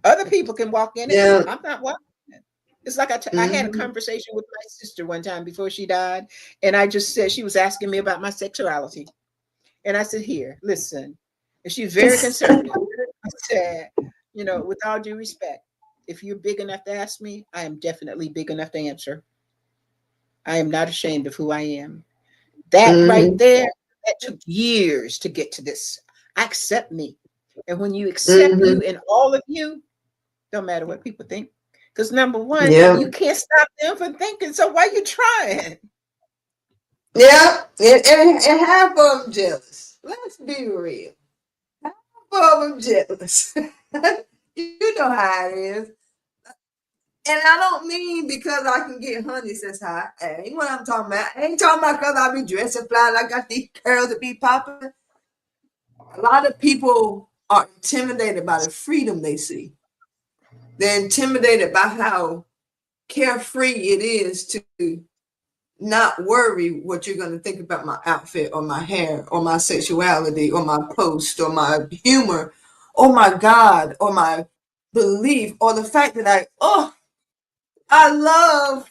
Other people can walk in it. yeah. I'm not walking in it. It's like I had a Mm-hmm. conversation with my sister one time before she died, and I just said she was asking me about my sexuality, and I said, "Here, listen." And she's very conservative. I said, with all due respect, if you're big enough to ask me, I am definitely big enough to answer. I am not ashamed of who I am. That right Mm-hmm. there, that took years to get to this. Accept me. And when you accept Mm-hmm. you and all of you, don't matter what people think. Because number one, Yeah, you can't stop them from thinking. So why you trying? yeah. And half of them jealous. Let's be real. Half of them jealous. You know how it is. And I don't mean because I can get honey says high. That ain't what I'm talking about. I ain't talking about because I be dressing fly like I got these curls that be popping. A lot of people are intimidated by the freedom they see. They're intimidated by how carefree it is to not worry what you're going to think about my outfit or my hair or my sexuality or my post or my humor or my God or my belief or the fact that I love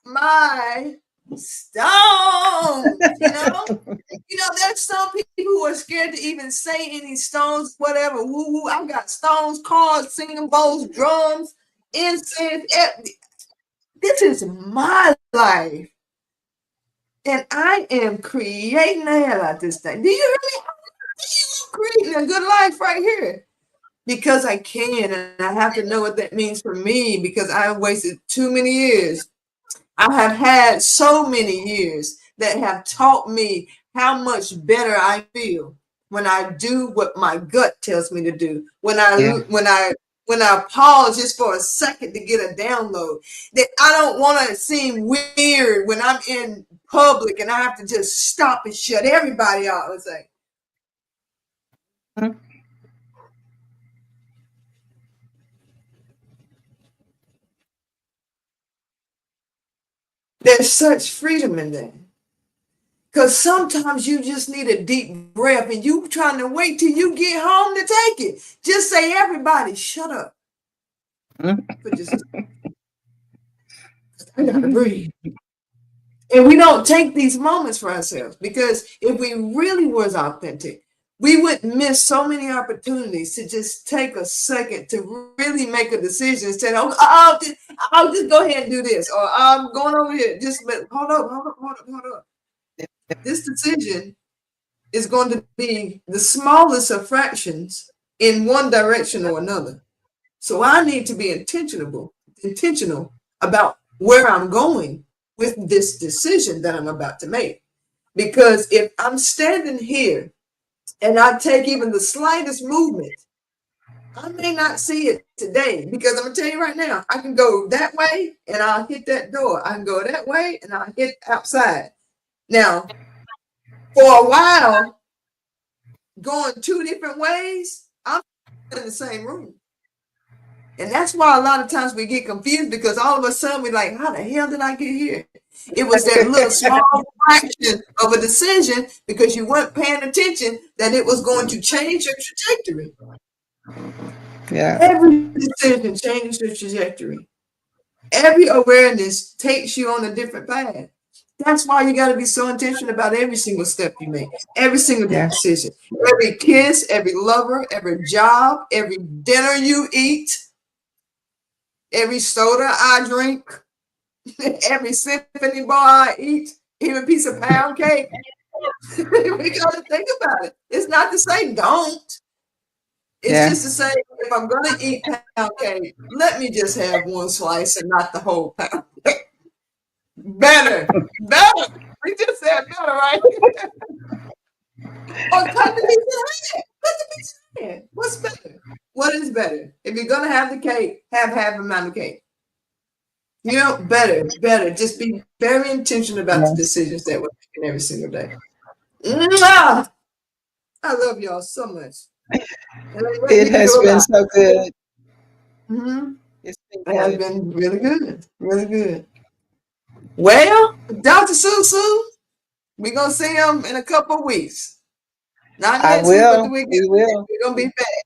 my stones, there's some people who are scared to even say any stones, whatever. Woo woo. I got stones, cards, singing bowls, drums, incense. This is my life. And I am creating the hell out of this thing. Do you hear me? I'm creating a good life right here. Because I can, and I have to know what that means for me because I have wasted too many years. I have had so many years that have taught me how much better I feel when I do what my gut tells me to do. Yeah. When I pause just for a second to get a download, that I don't want to seem weird when I'm in public and I have to just stop and shut everybody out and say, there's such freedom in that. Because sometimes you just need a deep breath and you trying to wait till you get home to take it. Just say, everybody, shut up. For just a second. I gotta breathe. And we don't take these moments for ourselves because if we really was authentic, we wouldn't miss so many opportunities to just take a second to really make a decision. Say, oh, I'll just go ahead and do this, or I'm going over here. Just hold up. This decision is going to be the smallest of fractions in one direction or another. So I need to be intentional about where I'm going with this decision that I'm about to make. Because if I'm standing here and I take even the slightest movement, I may not see it today, because I'm gonna tell you right now, I can go that way and I'll hit that door. I can go that way and I'll hit outside. Now, for a while, going two different ways, I'm in the same room. And that's why a lot of times we get confused, because all of a sudden we're like, how the hell did I get here? It was that little small fraction of a decision, because you weren't paying attention that it was going to change your trajectory. Yeah. Every decision changes your trajectory. Every awareness takes you on a different path. That's why you got to be so intentional about every single step you make, every single decision, every kiss, every lover, every job, every dinner you eat, every soda I drink, every symphony bar I eat, even a piece of pound cake. We got to think about it. It's not to say don't. It's just to say, if I'm going to eat pound cake, let me just have one slice and not the whole pound cake. Better. We just said better, right? Or cut the piece in half. Cut the piece in half. What's better? What is better? If you're going to have the cake, have half amount of cake. You know, better. Just be very intentional about the decisions that we're making every single day. Mwah! I love y'all so much. It has been so good. Mm-hmm. It has been really good. Really good. Well, Dr. DrSue, we're going to see him in a couple of weeks. Not next week, but the week after. We're going to be back.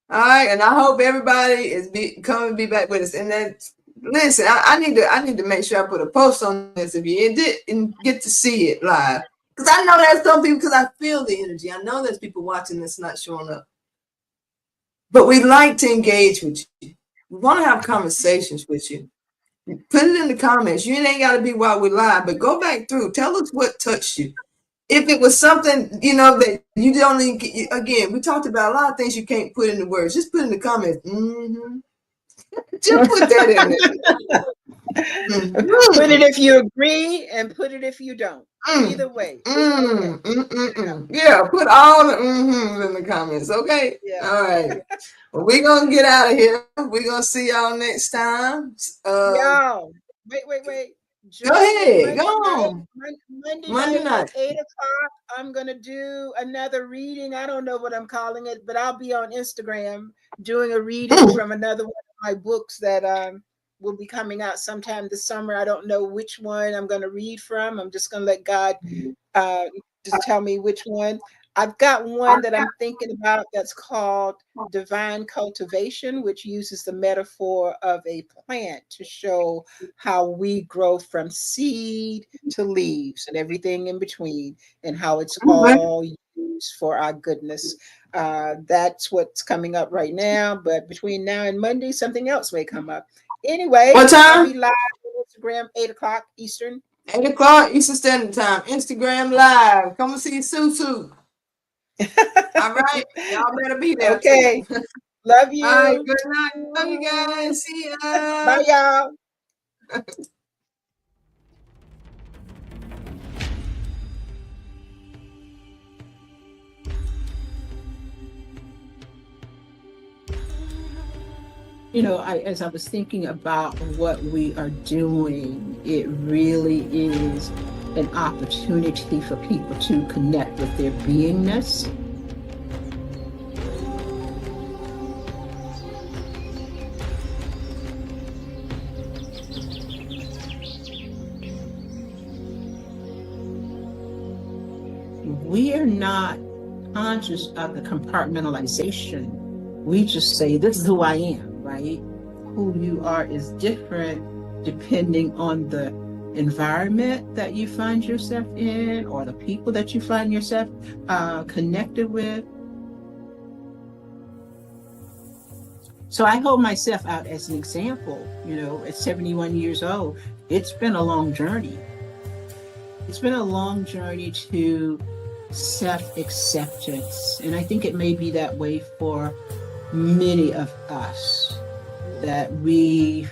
All right. And I hope everybody is coming to be back with us. And then, listen, I need to make sure I put a post on this if you didn't get to see it live. Because I know there's some people, because I feel the energy. I know there's people watching that's not showing up. But we like to engage with you. We want to have conversations with you. Put it in the comments. You ain't got to be while we live, but go back through. Tell us what touched you. If it was something, you know, that you don't even, again, we talked about a lot of things you can't put into words. Just put in the comments. Just put that in there. Put it if you agree and put it if you don't. Either way. Yeah, put all the in the comments, okay? Yeah. All right. Well, we're going to get out of here. We're going to see y'all next time. Yo, wait. Go ahead. Go on. Monday night at 8 o'clock, I'm going to do another reading. I don't know what I'm calling it, but I'll be on Instagram doing a reading from another one of my books that will be coming out sometime this summer. I don't know which one I'm going to read from. I'm just going to let God just tell me which one. I've got one that I'm thinking about that's called Divine Cultivation, which uses the metaphor of a plant to show how we grow from seed to leaves and everything in between, and how it's all used for our goodness. That's what's coming up right now, but between now and Monday, something else may come up. Anyway, what time? I'll be live on Instagram, 8 o'clock Eastern. 8 o'clock Eastern Standard Time. Instagram Live. Come and see Susu. All right. Y'all better be there. Okay. Love you. All right. Good night. Love you guys. See ya. Bye, y'all. You know, as I was thinking about what we are doing, it really is an opportunity for people to connect with their beingness. We are not conscious of the compartmentalization. We just say, this is who I am, right? Who you are is different depending on the environment that you find yourself in or the people that you find yourself connected with. So I hold myself out as an example. You know, at 71 years old, it's been a long journey. It's been a long journey to self-acceptance. And I think it may be that way for many of us, that we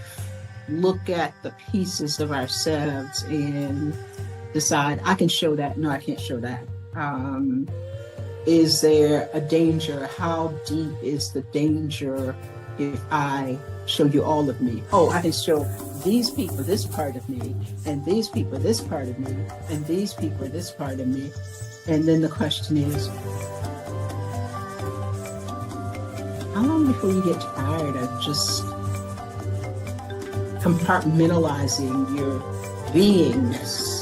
look at the pieces of ourselves and decide, I can show that, no, I can't show that. Is there a danger? How deep is the danger if I show you all of me? Oh, I can show these people this part of me, and these people this part of me, and these people this part of me. And then the question is, how long before you get tired of just compartmentalizing your beingness